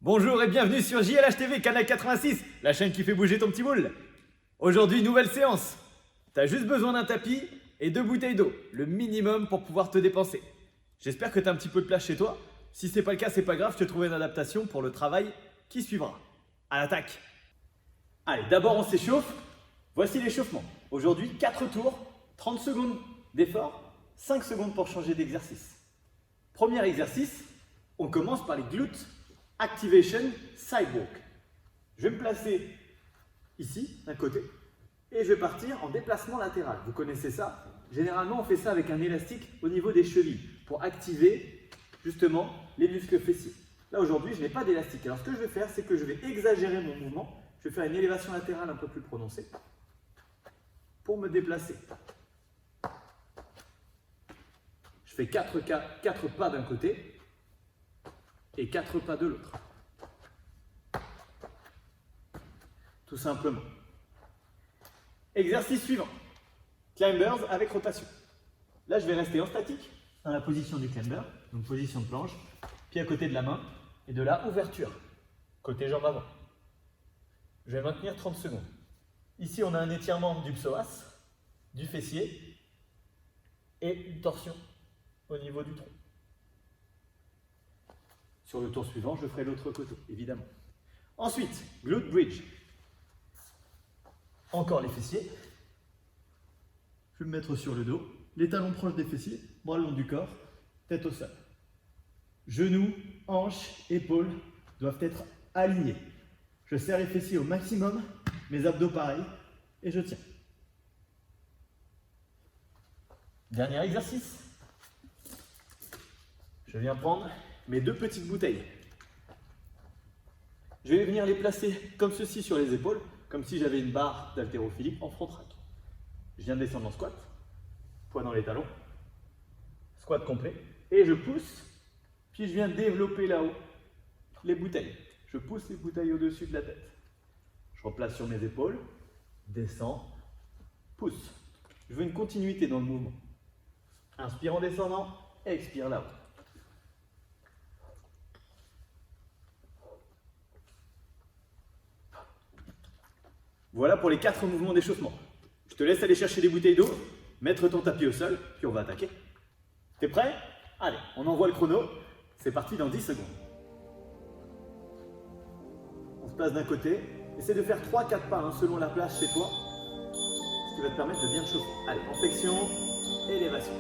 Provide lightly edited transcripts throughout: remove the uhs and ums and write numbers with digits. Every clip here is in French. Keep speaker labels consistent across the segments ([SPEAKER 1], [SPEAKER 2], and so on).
[SPEAKER 1] Bonjour et bienvenue sur JLH TV, Canal 86, la chaîne qui fait bouger ton petit moule. Aujourd'hui, nouvelle séance. T'as juste besoin d'un tapis et 2 bouteilles d'eau, le minimum pour pouvoir te dépenser. J'espère que t'as un petit peu de place chez toi. Si c'est pas le cas, c'est pas grave, je te trouverai une adaptation pour le travail qui suivra. À l'attaque. Allez, d'abord on s'échauffe. Voici l'échauffement. Aujourd'hui, 4 tours, 30 secondes d'effort, 5 secondes pour changer d'exercice. Premier exercice, on commence par les glutes activation sidewalk. Je vais me placer ici, d'un côté, et je vais partir en déplacement latéral. Vous connaissez ça? Généralement, on fait ça avec un élastique au niveau des chevilles pour activer justement les muscles fessiers. Là, aujourd'hui, je n'ai pas d'élastique. Alors, ce que je vais faire, c'est que je vais exagérer mon mouvement. Je vais faire une élévation latérale un peu plus prononcée pour me déplacer. Je fais 4 pas d'un côté et 4 pas de l'autre. Tout simplement. Exercice suivant. Climbers avec rotation. Là, je vais rester en statique dans la position du climber, donc position de planche, pied à côté de la main et de la ouverture, côté jambe avant. Je vais maintenir 30 secondes. Ici, on a un étirement du psoas, du fessier et une torsion au niveau du tronc. Sur le tour suivant, je ferai l'autre côté, évidemment. Ensuite, glute bridge. Encore les fessiers. Je vais me mettre sur le dos, les talons proches des fessiers, bras le long du corps, tête au sol. Genoux, hanches, épaules doivent être alignés. Je serre les fessiers au maximum, mes abdos pareil, et je tiens. Dernier exercice. Je viens prendre mes 2 petites bouteilles. Je vais venir les placer comme ceci sur les épaules, comme si j'avais une barre d'haltérophilie en front rack. Je viens de descendre en squat, poids dans les talons, squat complet, et je pousse, puis je viens développer là-haut les bouteilles. Je pousse les bouteilles au-dessus de la tête. Je replace sur mes épaules, descends, pousse. Je veux une continuité dans le mouvement. Inspire en descendant, expire là-haut. Voilà pour les 4 mouvements d'échauffement. Je te laisse aller chercher des bouteilles d'eau, mettre ton tapis au sol, puis on va attaquer. T'es prêt? Allez, on envoie le chrono. C'est parti dans 10 secondes. On se place d'un côté. Essaie de faire 3-4 pas hein, selon la place chez toi, ce qui va te permettre de bien te chauffer. Allez, en flexion, élévation.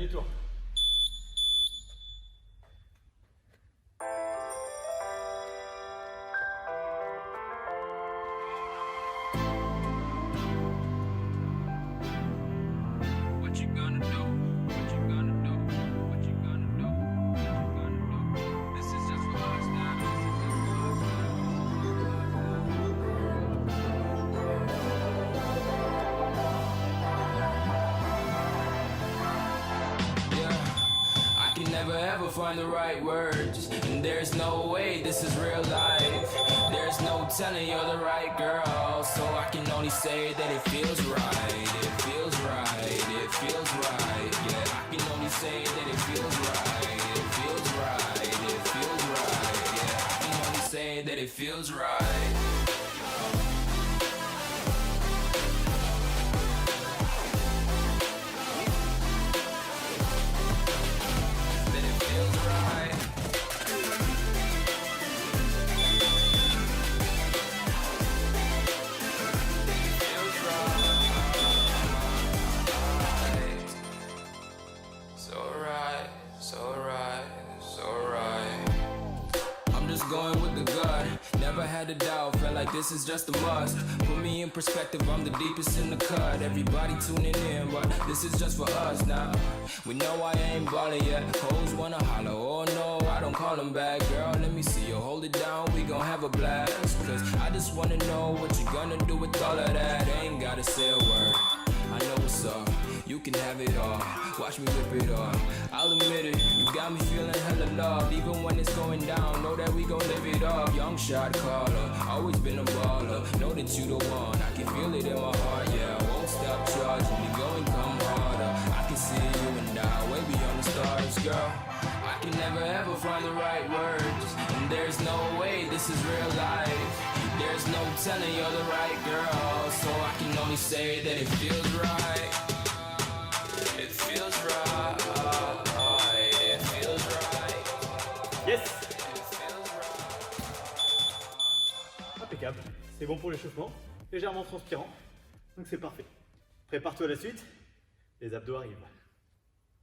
[SPEAKER 1] du tour.
[SPEAKER 2] What you gonna do? What you gonna do? What you gonna do? What you gonna do? This is just for us now. Yeah, I can never ever find the right words, and there's no way this is real life. There's no telling you're the right girl, so I can only say that it feels right. It feels right. It feels right. Yeah, I can only say that it feels right. It feels right. It feels right. Yeah, I can only say that it feels right. That it feels right. Feels right. So right, so right, so right. I'm just going with the gut. Never had a doubt, felt like this is just a must. Put me in perspective, I'm the deepest in the cut. Everybody tuning in, but this is just for us now. We know I ain't ballin' yet. Hoes wanna holler, oh no, I don't call them back. Girl, let me see you hold it down, we gon' have a blast. Cause I just wanna know what you gonna do with all of that. Ain't gotta say a word, I know what's up. You can have it all, watch me whip it up. I'll admit it, you got me feeling hella loved. Even when it's going down, know that we gon' live it up. Young shot caller, always been a baller. Know that you the one, I can feel it in my heart. Yeah, I won't stop charging me, go and come harder. I can see you and I, way beyond the stars, girl. I can never ever find the right words, and there's no way this is real life. There's no telling you're the right girl, so I can only say that it feels right. It feels right. It feels right.
[SPEAKER 1] Yes.
[SPEAKER 2] It feels right.
[SPEAKER 1] Impeccable. C'est bon pour l'échauffement, légèrement transpirant, donc c'est parfait. Prépare-toi à la suite, les abdos arrivent.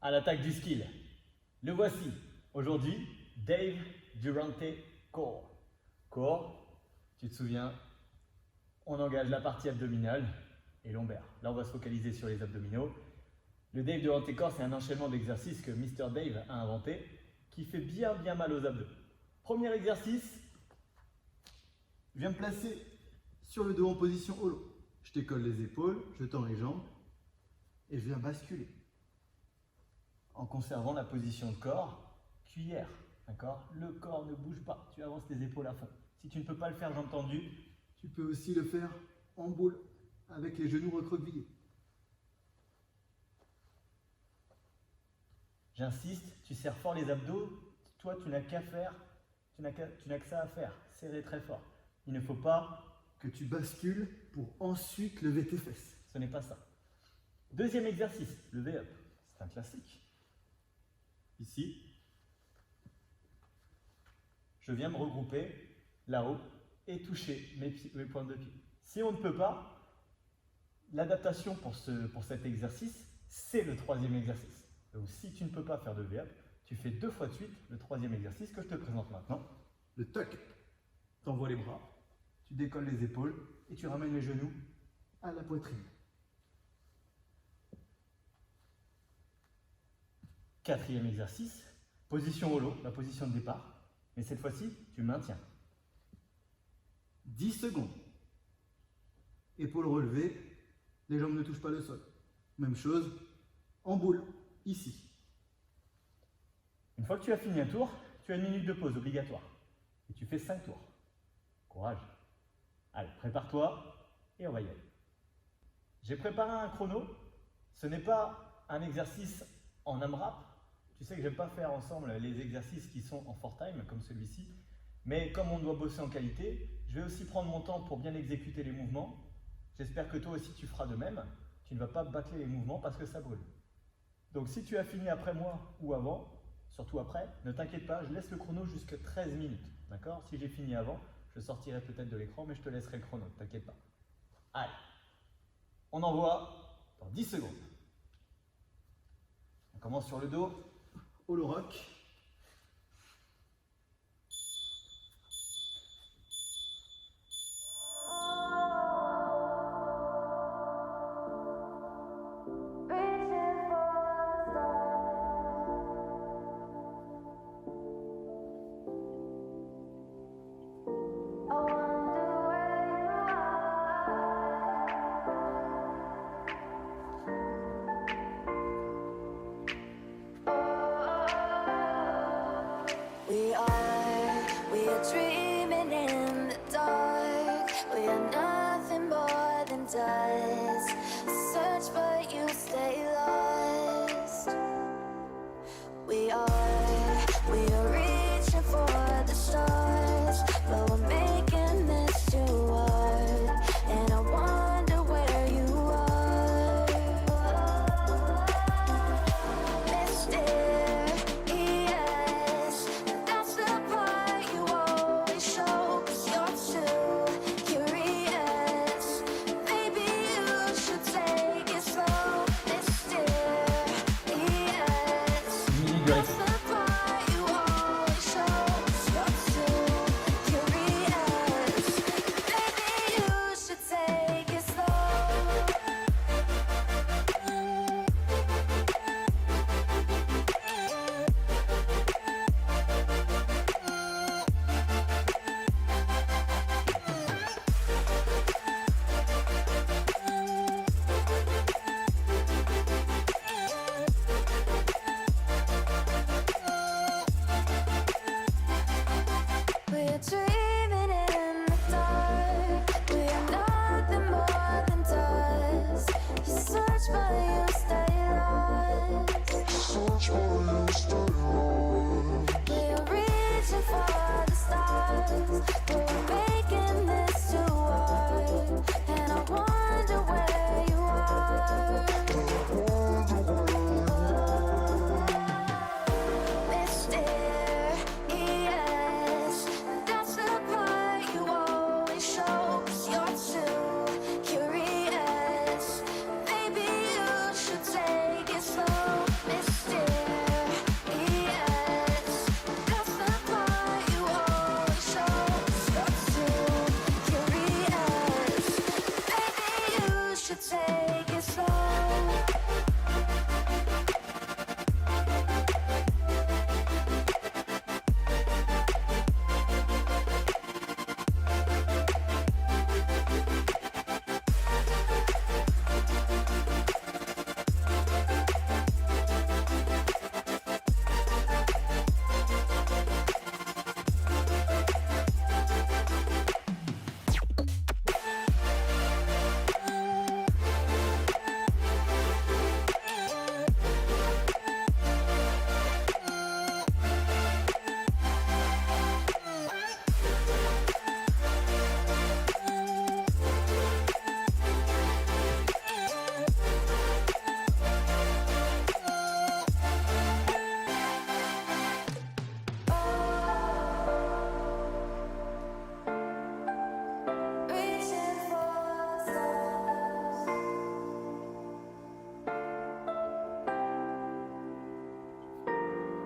[SPEAKER 1] À l'attaque du skill. Le voici. Aujourd'hui, Dave Durante Core. Core, tu te souviens, on engage la partie abdominale et lombaire. Là, on va se focaliser sur les abdominaux. Le Dave Durante Core, c'est un enchaînement d'exercices que Mr. Dave a inventé qui fait bien mal aux abdos. Premier exercice, je viens me placer sur le dos en position holo. Je décolle les épaules, je tends les jambes et je viens basculer. En conservant la position de corps, cuillère, d'accord? Le corps ne bouge pas, tu avances les épaules à fond. Si tu ne peux pas le faire, jambes tendues, tu peux aussi le faire en boule, avec les genoux recroquevillés. J'insiste, tu serres fort les abdos, toi tu n'as qu'à faire, tu n'as que ça à faire, serrer très fort. Il ne faut pas que tu bascules pour ensuite lever tes fesses, ce n'est pas ça. Deuxième exercice, le V-up, c'est un classique. Ici, je viens me regrouper là-haut et toucher mes pointes de pied. Si on ne peut pas, l'adaptation pour cet exercice, c'est le troisième exercice. Donc si tu ne peux pas faire de V-up, tu fais 2 fois de suite le troisième exercice que je te présente maintenant. Le tuck. Tu envoies les bras, tu décolles les épaules et tu ramènes les genoux à la poitrine. Quatrième exercice, position holo, la position de départ. Mais cette fois-ci, tu maintiens. 10 secondes. Épaules relevées, les jambes ne touchent pas le sol. Même chose, en boule, ici. Une fois que tu as fini un tour, tu as 1 minute de pause obligatoire. Et tu fais 5 tours. Courage. Allez, prépare-toi et on va y aller. J'ai préparé un chrono. Ce n'est pas un exercice en AMRAP. Tu sais que j'aime pas faire ensemble les exercices qui sont en 4 time, comme celui-ci. Mais comme on doit bosser en qualité, je vais aussi prendre mon temps pour bien exécuter les mouvements. J'espère que toi aussi tu feras de même. Tu ne vas pas bâcler les mouvements parce que ça brûle. Donc si tu as fini après moi ou avant, surtout après, ne t'inquiète pas, je laisse le chrono jusqu'à 13 minutes. D'accord? Si j'ai fini avant, je sortirai peut-être de l'écran, mais je te laisserai le chrono, ne t'inquiète pas. Allez, on envoie dans 10 secondes. commence sur le dos, holo rock.
[SPEAKER 3] We are dreaming in the dark. We are nothing more than dust. Search but you stay lost. We are reaching for the stars, but we're making this too hard. And I wonder where you are. Mysterious, that's the part you always show. 'Cause you're too curious. Maybe you should take it slow. Mysterious, that's the part you always show. 'Cause you're too curious. Maybe you should take it slow. We're dreaming in the dark. We are nothing more than dust. You search but you stay lost. We are reaching for the stars, but we're making this too hard. And I wonder where you are. Mysterious, that's the part you always show. 'Cause you're too curious. Maybe you should take it slow. Mysterious, that's the part you always show. 'Cause you're too curious. Maybe you should take it slow. Reaching for stars.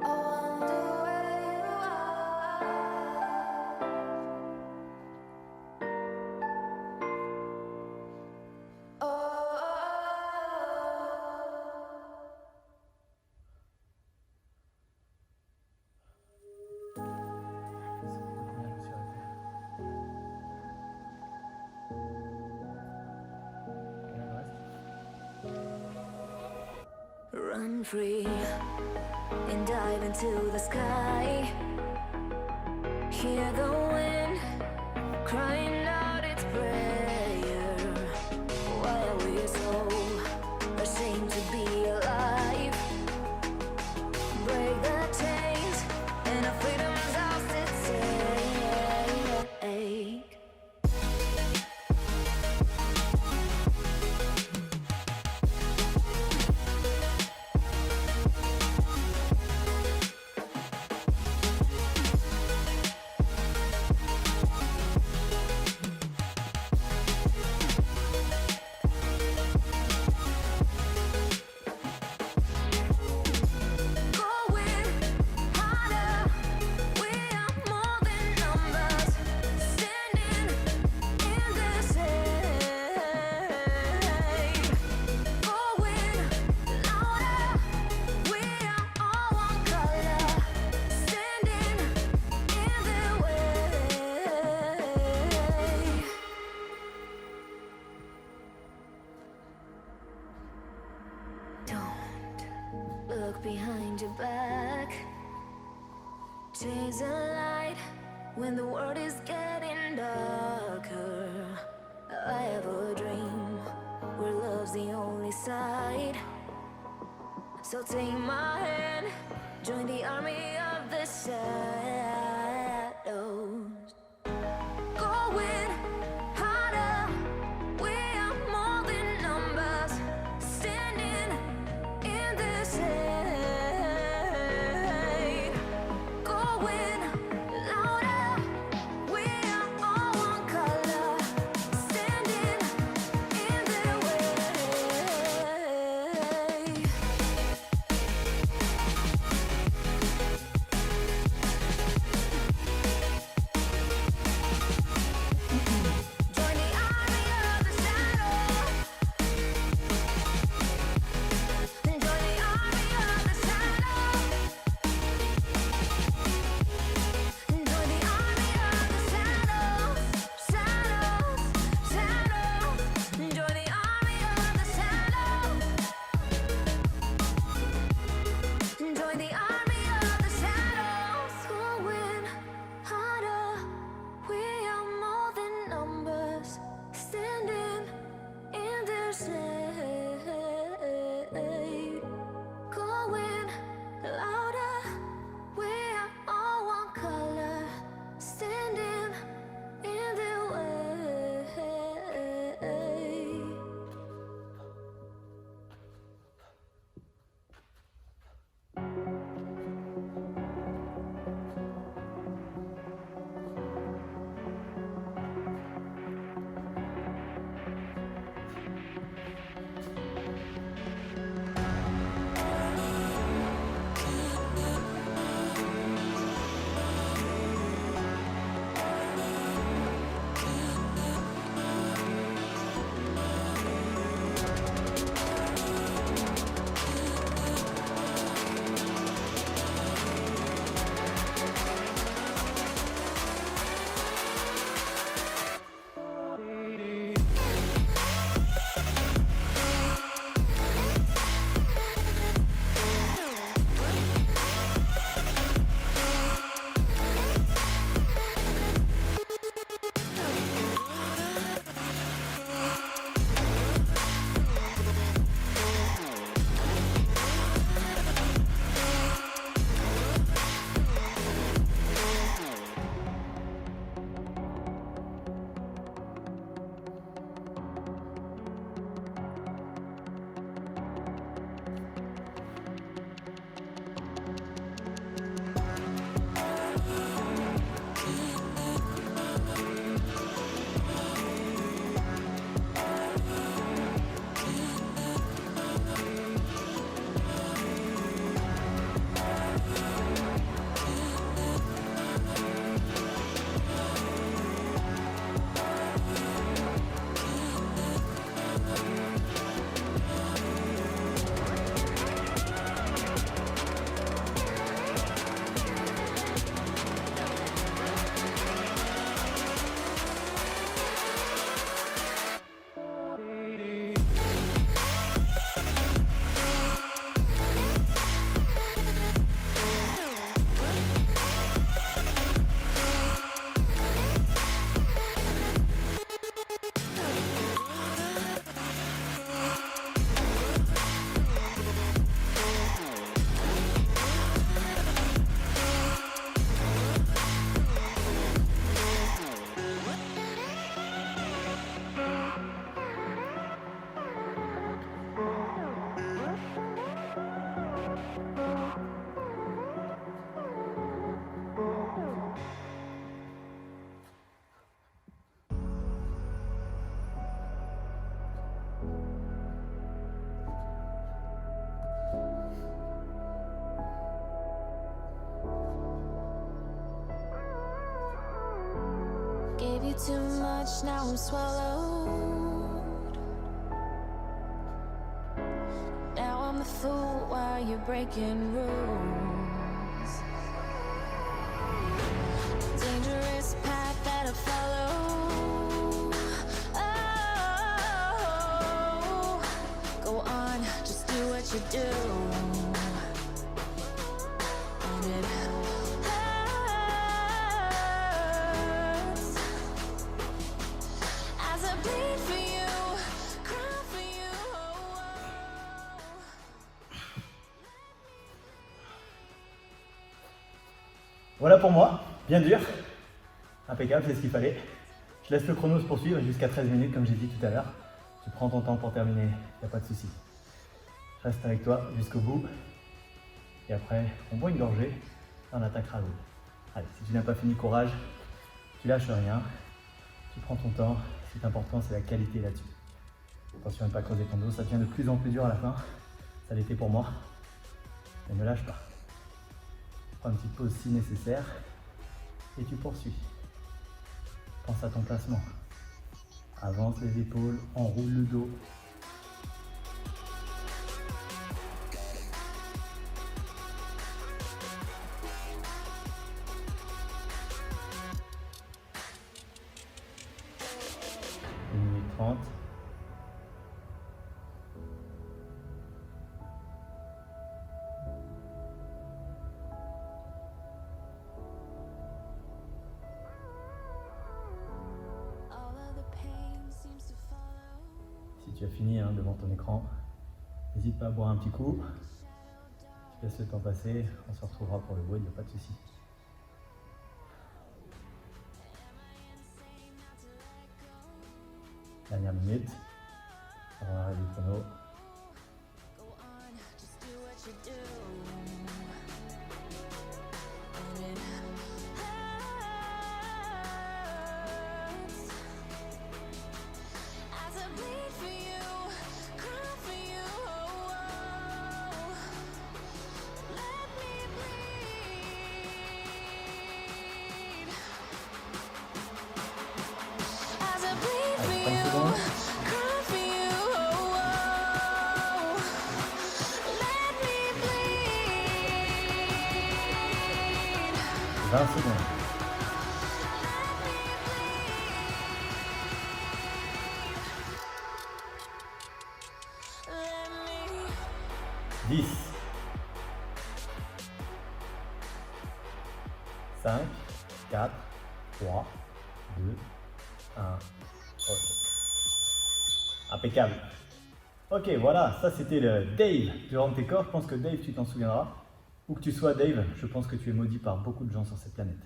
[SPEAKER 3] I wonder where you are. Run free and dive into the sky. Hear the wind crying out its prayer. Why are we so ashamed to be alive? Break the chains and our freedom's ours to take. world is getting darker. I have a dream where love's the only side. So take my hand, join the army of the shadows. Going harder, we are more than numbers, standing in this hate. Going louder, we are all one color, standing in their way. Join the army of the shadow. Join the army of the shadow. Join the army of the shadows, shadows, shadows. Join the army of the shadows. Join the army of the shadows. Going harder, we are more than numbers, standing in their shade. Going louder, we are all one color, standing in their way. Gave you too much, now I'm swallowed. Now I'm the fool while you're breaking rules. Dangerous path that I follow. Oh, go on, just do what you do. And it hurts.
[SPEAKER 4] Voilà pour moi, bien dur. Impeccable, c'est ce qu'il fallait. Je laisse le chrono se poursuivre jusqu'à 13 minutes comme j'ai dit tout à l'heure. Tu prends ton temps pour terminer, il n'y a pas de souci. Je reste avec toi jusqu'au bout. Et après, on boit une gorgée et on attaquera l'eau. Allez, si tu n'as pas fini, courage. Tu lâches rien. Tu prends ton temps. Ce qui est important, c'est la qualité là-dessus. Attention à ne pas creuser ton dos, ça devient de plus en plus dur à la fin. Ça l'était pour moi. Ne me lâche pas. Prends une petite pause si nécessaire. Et tu poursuis. Pense à ton placement. Avance les épaules, enroule le dos. Une minute 30. Si tu as fini devant ton écran, n'hésite pas à boire un petit coup. Je laisse le temps passer, on se retrouvera pour le wood, il n'y a pas de souci. Dernière minute, avant l'arrêt du chrono. Allez, 30 secondes. 20 secondes. 10. 5, 4, 3, 2, 1. Ok. Impeccable. Ok, voilà, ça c'était le Dave du Rendre tes corps. Je pense que Dave, tu t'en souviendras. Où que tu sois, Dave, je pense que tu es maudit par beaucoup de gens sur cette planète.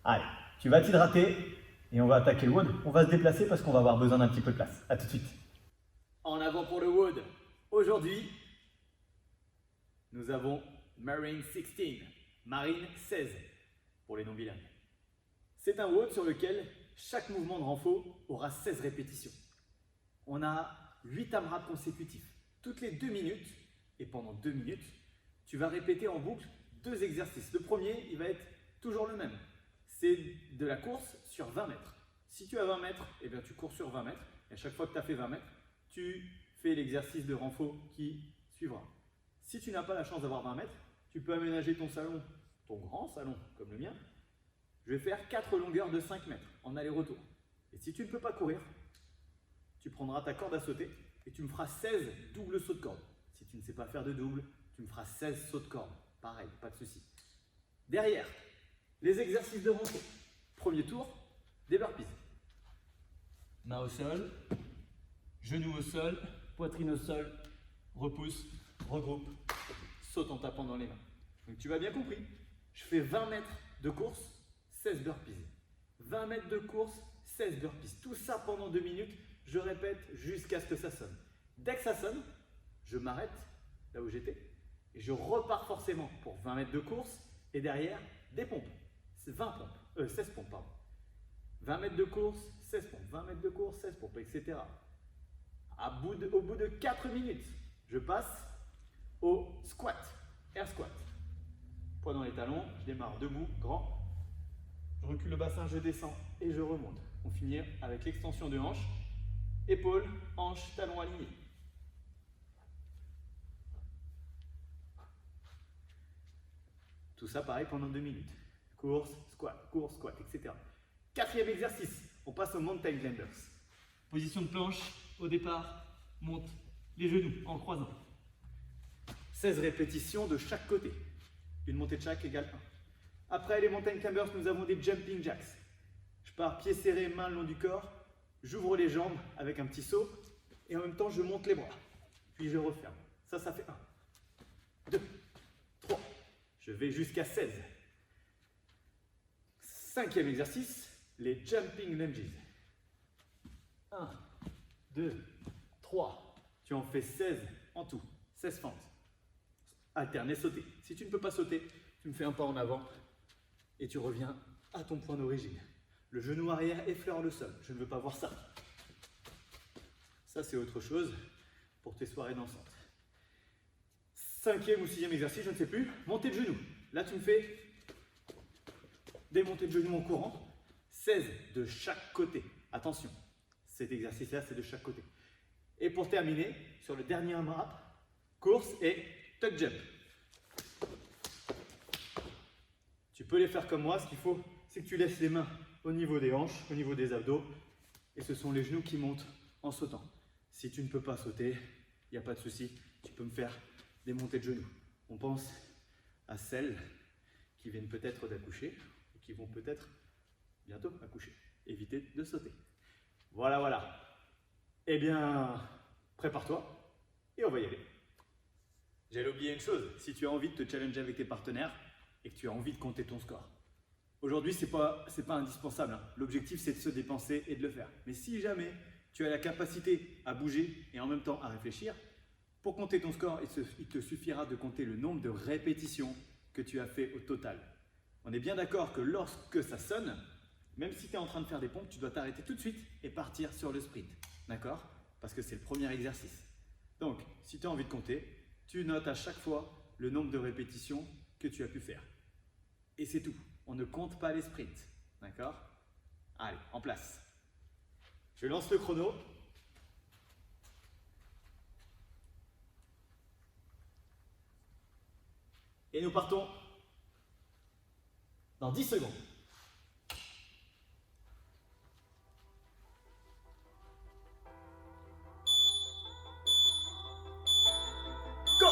[SPEAKER 4] Allez, tu vas t'hydrater et on va attaquer le wood. On va se déplacer parce qu'on va avoir besoin d'un petit peu de place. A tout de suite.
[SPEAKER 1] En avant pour le wood. Aujourd'hui, nous avons Marine 16, Marine 16 pour les non-bilingues. C'est un wood sur lequel chaque mouvement de renfort aura 16 répétitions. On a 8 AMRAP consécutifs. Toutes les 2 minutes, et pendant 2 minutes, tu vas répéter en boucle 2 exercices. Le premier, il va être toujours le même. C'est de la course sur 20 mètres. Si tu as 20 mètres, eh bien, tu cours sur 20 mètres. Et à chaque fois que tu as fait 20 mètres, tu fais l'exercice de renfort qui suivra. Si tu n'as pas la chance d'avoir 20 mètres, tu peux aménager ton salon, ton grand salon comme le mien. Je vais faire 4 longueurs de 5 mètres en aller-retour. Et si tu ne peux pas courir, tu prendras ta corde à sauter et tu me feras 16 doubles sauts de corde. Si tu ne sais pas faire de double, tu me feras 16 sauts de corde. Pareil, pas de souci. Derrière, les exercices de renfort. Premier tour, des burpees. Main au sol, genoux au sol, poitrine au sol, repousse, regroupe, saute en tapant dans les mains. Donc tu m'as bien compris. Je fais 20 mètres de course, 16 burpees. 20 mètres de course, 16 burpees. Tout ça pendant 2 minutes. Je répète jusqu'à ce que ça sonne. Dès que ça sonne, je m'arrête là où j'étais et je repars forcément pour 20 mètres de course et derrière des pompes. C'est 16 pompes, pardon. 20 mètres de course, 16 pompes. 20 mètres de course, 16 pompes, etc. Au bout de 4 minutes, je passe au squat, air squat. Poids dans les talons, je démarre debout, grand. Je recule le bassin, je descends et je remonte. On finit avec l'extension de hanche. Épaules, hanches, talons alignés. Tout ça pareil pendant 2 minutes. Course, squat, etc. 4e exercice, on passe au mountain climbers. Position de planche, au départ, monte les genoux en croisant. 16 répétitions de chaque côté. Une montée de chaque égale 1. Après les mountain climbers, nous avons des jumping jacks. Je pars pieds serrés, mains le long du corps. J'ouvre les jambes avec un petit saut et en même temps je monte les bras. Puis je referme. Ça fait 1, 2, 3. Je vais jusqu'à 16. 5e exercice, les jumping lunges. 1, 2, 3. Tu en fais 16 en tout. 16 fentes. Alterner, sauter. Si tu ne peux pas sauter, tu me fais un pas en avant et tu reviens à ton point d'origine. Le genou arrière effleure le sol. Je ne veux pas voir ça. Ça, c'est autre chose pour tes soirées dansantes. 5e ou 6e exercice, je ne sais plus. Montée de genoux. Là, tu me fais des montées de genoux en courant. 16 de chaque côté. Attention, cet exercice-là, c'est de chaque côté. Et pour terminer, sur le dernier AMRAP, course et tuck jump. Tu peux les faire comme moi. Ce qu'il faut, c'est que tu laisses les mains au niveau des hanches, au niveau des abdos. Et ce sont les genoux qui montent en sautant. Si tu ne peux pas sauter, il n'y a pas de souci. Tu peux me faire des montées de genoux. On pense à celles qui viennent peut-être d'accoucher ou qui vont peut-être bientôt accoucher. Évitez de sauter. Voilà, voilà. Eh bien, prépare-toi et on va y aller. J'allais oublier une chose. Si tu as envie de te challenger avec tes partenaires et que tu as envie de compter ton score, aujourd'hui, c'est pas indispensable, hein. L'objectif, c'est de se dépenser et de le faire. Mais si jamais tu as la capacité à bouger et en même temps à réfléchir, pour compter ton score, il te suffira de compter le nombre de répétitions que tu as fait au total. On est bien d'accord que lorsque ça sonne, même si tu es en train de faire des pompes, tu dois t'arrêter tout de suite et partir sur le sprint. D'accord? Parce que c'est le premier exercice. Donc, si tu as envie de compter, tu notes à chaque fois le nombre de répétitions que tu as pu faire. Et c'est tout. On ne compte pas les sprints. D'accord? Allez, en place. Je lance le chrono. Et nous partons dans 10 secondes. Go!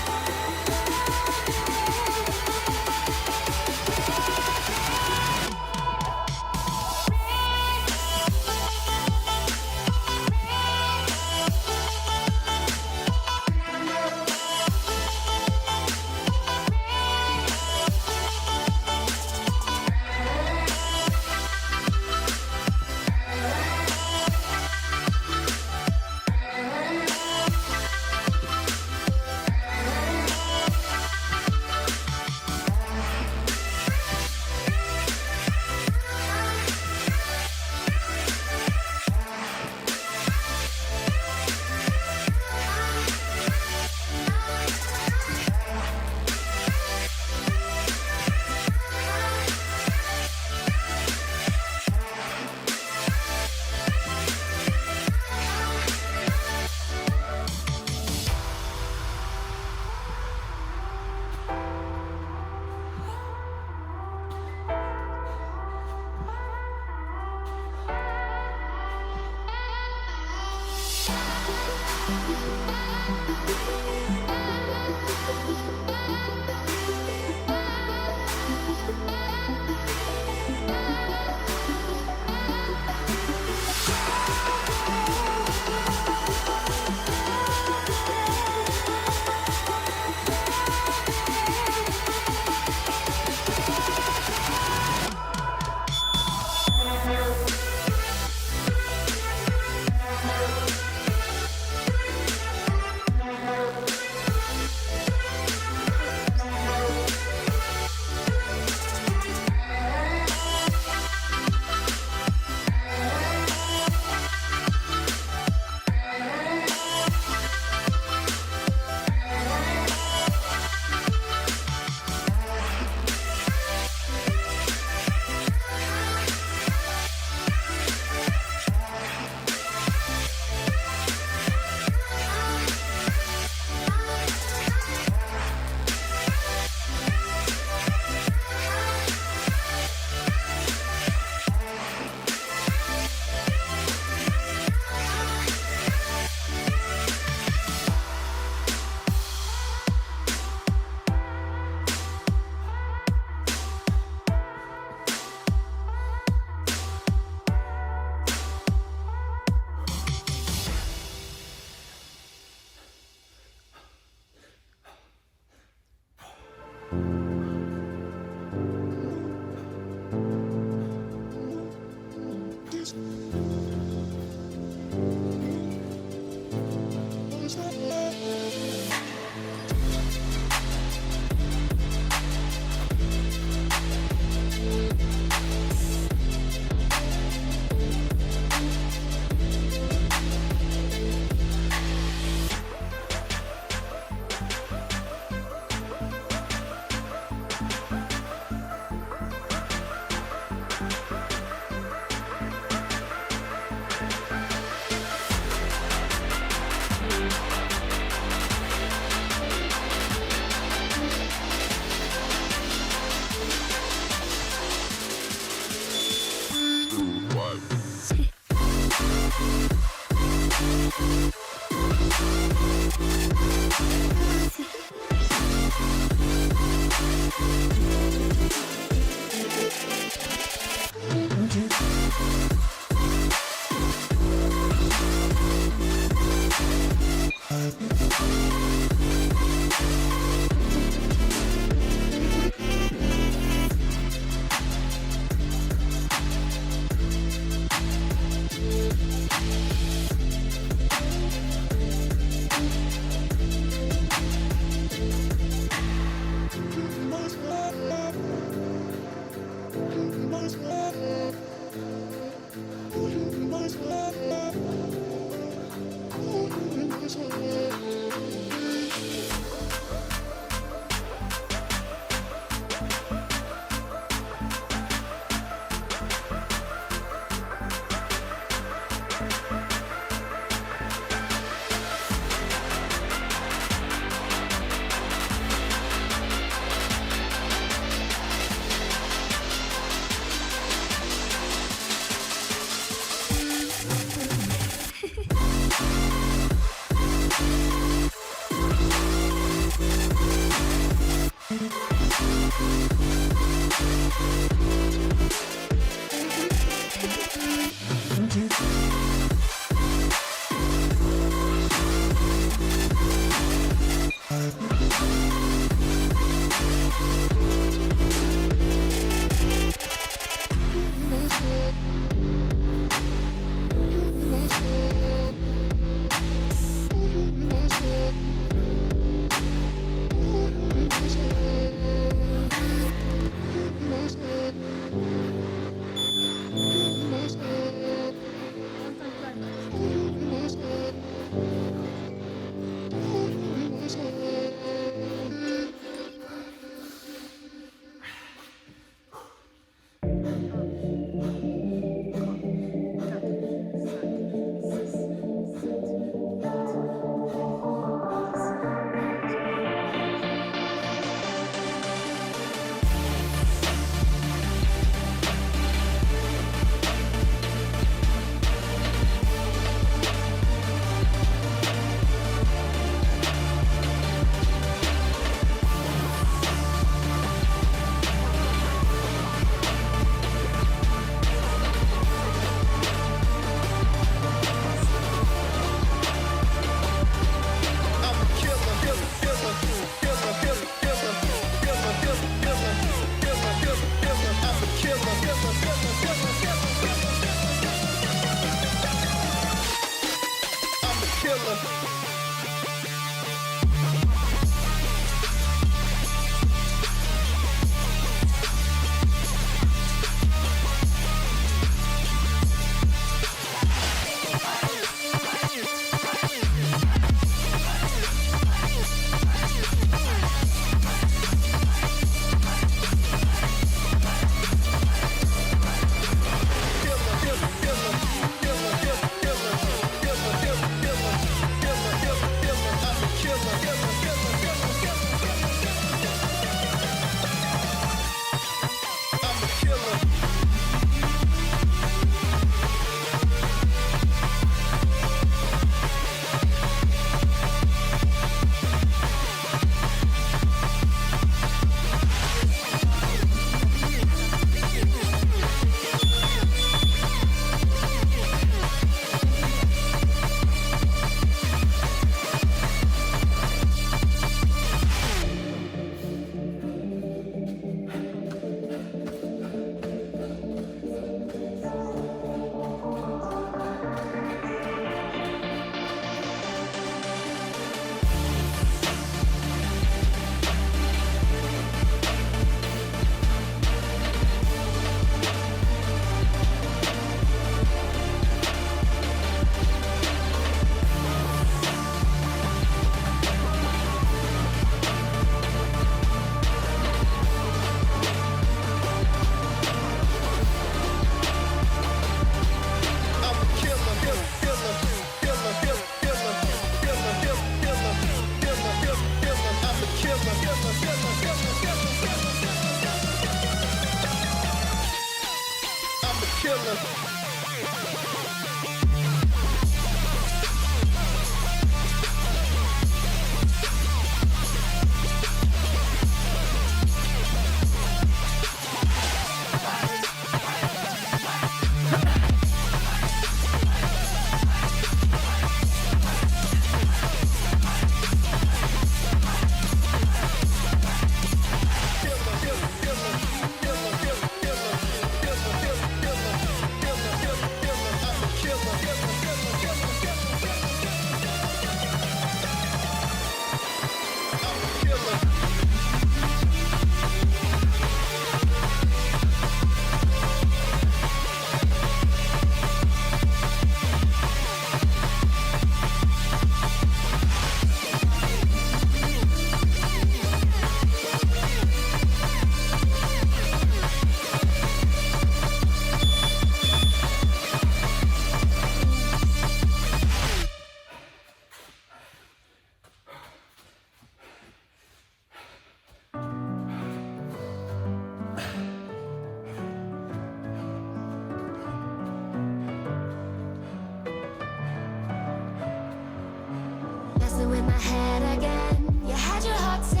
[SPEAKER 3] my head again. You had your heart set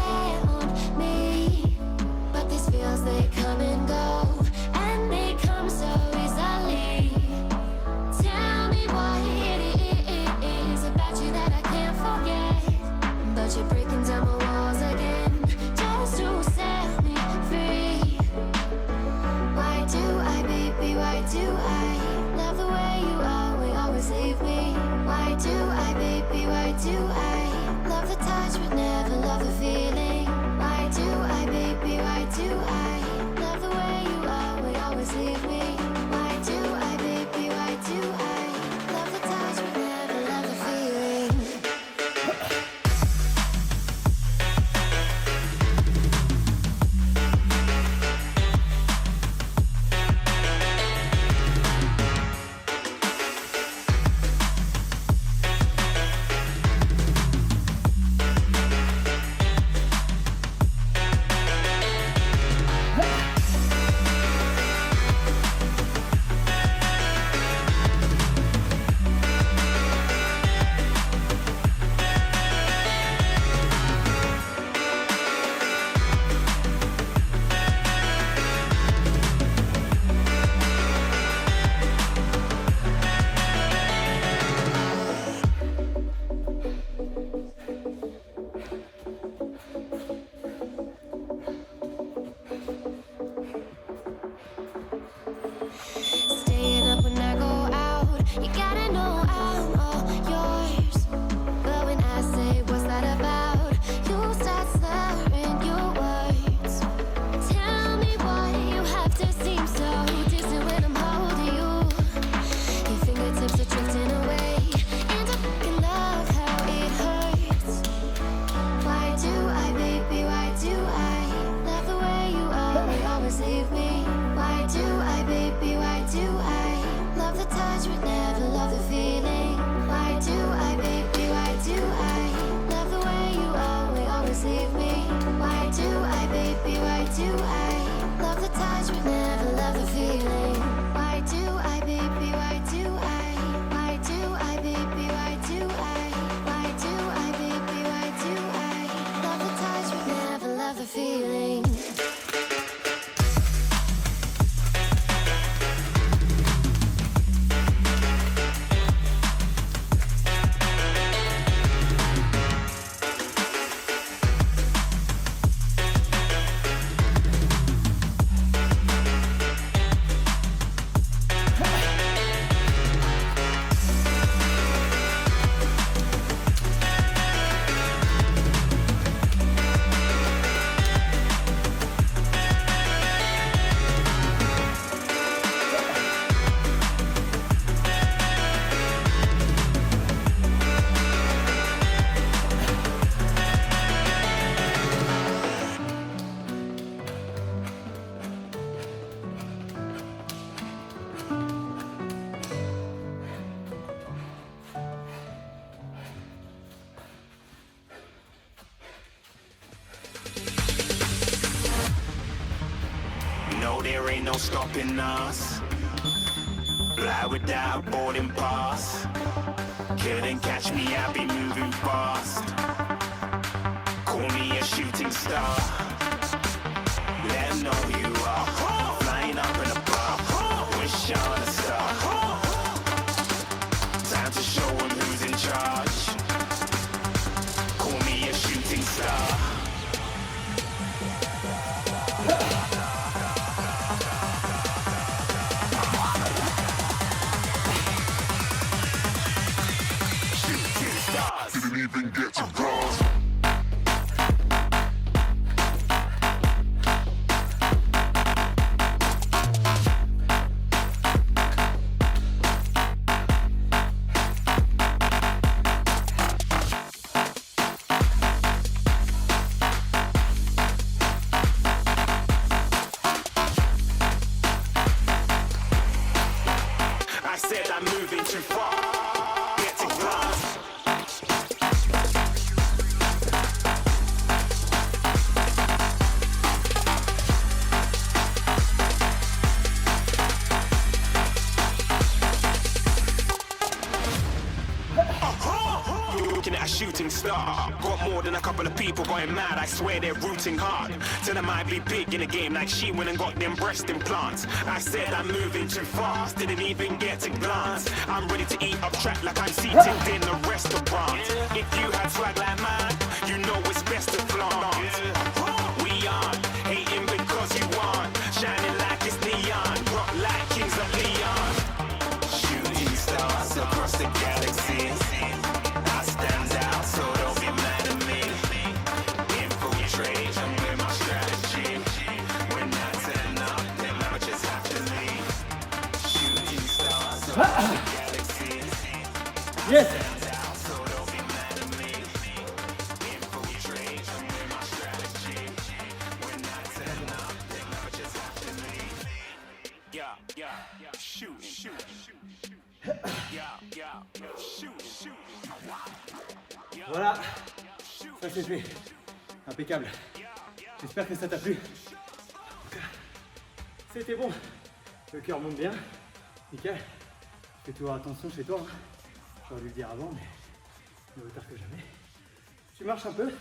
[SPEAKER 3] on me, but these feels, they come and go, and they come so easily. Tell me what it is about you that I can't forget, but you're breaking down my walls again, just to set me free. Why do I, baby, why do I love the way you always leave me? Why do I, baby, why do I love the touch but never love the feeling? Why do I, baby, why do I love the way you always leave me? Why do I, baby, why do I love the touch but never love the feeling? Staying up when I go out, you gotta know I'm all yours. But when I say what's that about, you start slurring your words. Tell me why you have to seem so distant when I'm holding you. Your fingertips are drifting away, and I fucking love how it hurts. Why do I, baby, why do I love the way you always leave me? Why do I, baby, why do I love the touch but never love the feeling? Why do I, baby, why do I love the way you always leave me? Why do I, baby, why do I love the touch but never love the feeling? Why do I, baby, why do I do I, baby, why do I do I, baby, why do I love the touch but never love the feeling?
[SPEAKER 5] No, there ain't no stopping us. Fly without boarding pass. Couldn't catch me, I'll be moving fast. Call me a shooting star. Let 'em know who you are. Flying up in a bar. Wish on a star. Time to show 'em who's in charge. Call me a shooting star. Didn't even get to cross. star. Got more than a couple of people going mad, I swear they're rooting hard. Said I might be big in the game like she went and got them breast implants. I said I'm moving too fast, didn't even get to glance. I'm ready to eat up track like I'm seated in a restaurant. If you had swag like mine, you know it's best to flaunt. We aren't hating because you aren't shining like it's neon, rock like kings of Leon. Shooting stars across the galaxy. I stand out, so don't be mad at me. Infiltrate with my strategy. When I turn up, them amateurs have to leave. Shooting stars across the galaxy.
[SPEAKER 4] Yes.
[SPEAKER 5] So don't be mad at me. Infiltrate with my strategy. When I turn up, them amateurs have to leave. Yeah, shoot. Yeah, shoot.
[SPEAKER 4] Voilà, ça c'est fait. Impeccable. J'espère que ça t'a plu. C'était bon. Le cœur monte bien. Nickel. Fais toujours attention chez toi. Hein. J'aurais dû le dire avant, mais mieux vaut tard que jamais. Tu marches un peu.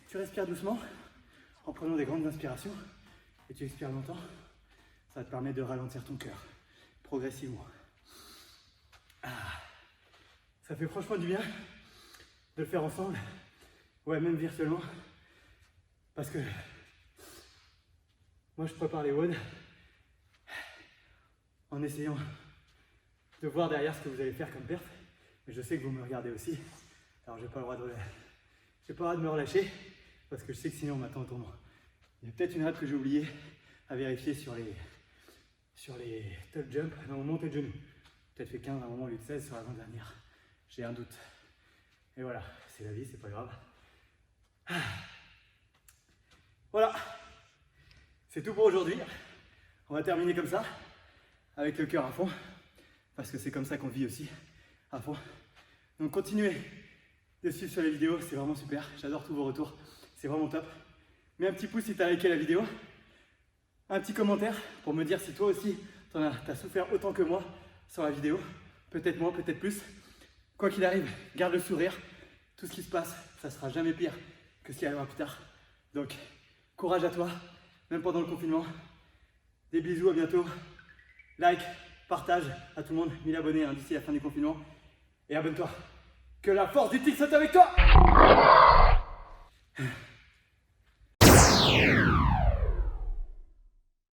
[SPEAKER 4] Tu respires doucement en prenant des grandes inspirations. Et tu expires longtemps. Ça te permet de ralentir ton cœur progressivement. Ça fait franchement du bien de le faire ensemble, ouais, même virtuellement, parce que moi je prépare les WOD en essayant de voir derrière ce que vous allez faire comme perf, mais je sais que vous me regardez aussi, alors j'ai pas le droit de me relâcher, parce que je sais que sinon on m'attend au tournoi. Il y a peut-être une règle que j'ai oublié à vérifier sur les top jump, non, montée de genoux. Peut-être fait 15 à un moment au lieu de 16 sur l'avant-dernière. J'ai un doute. Et voilà, c'est la vie, c'est pas grave. Voilà, c'est tout pour aujourd'hui. On va terminer comme ça, avec le cœur à fond, parce que c'est comme ça qu'on vit aussi, à fond. Donc continuez de suivre sur les vidéos, c'est vraiment super. J'adore tous vos retours, c'est vraiment top. Mets un petit pouce si tu as liké la vidéo, un petit commentaire pour me dire si toi aussi t'as souffert autant que moi sur la vidéo, peut-être moins, peut-être plus. Quoi qu'il arrive, garde le sourire. Tout ce qui se passe, ça sera jamais pire que ce qui arrivera plus tard. Donc, courage à toi, même pendant le confinement. Des bisous, à bientôt. Like, partage à tout le monde, 1000 abonnés hein, d'ici la fin du confinement. Et abonne-toi. Que la force du tic soit avec toi!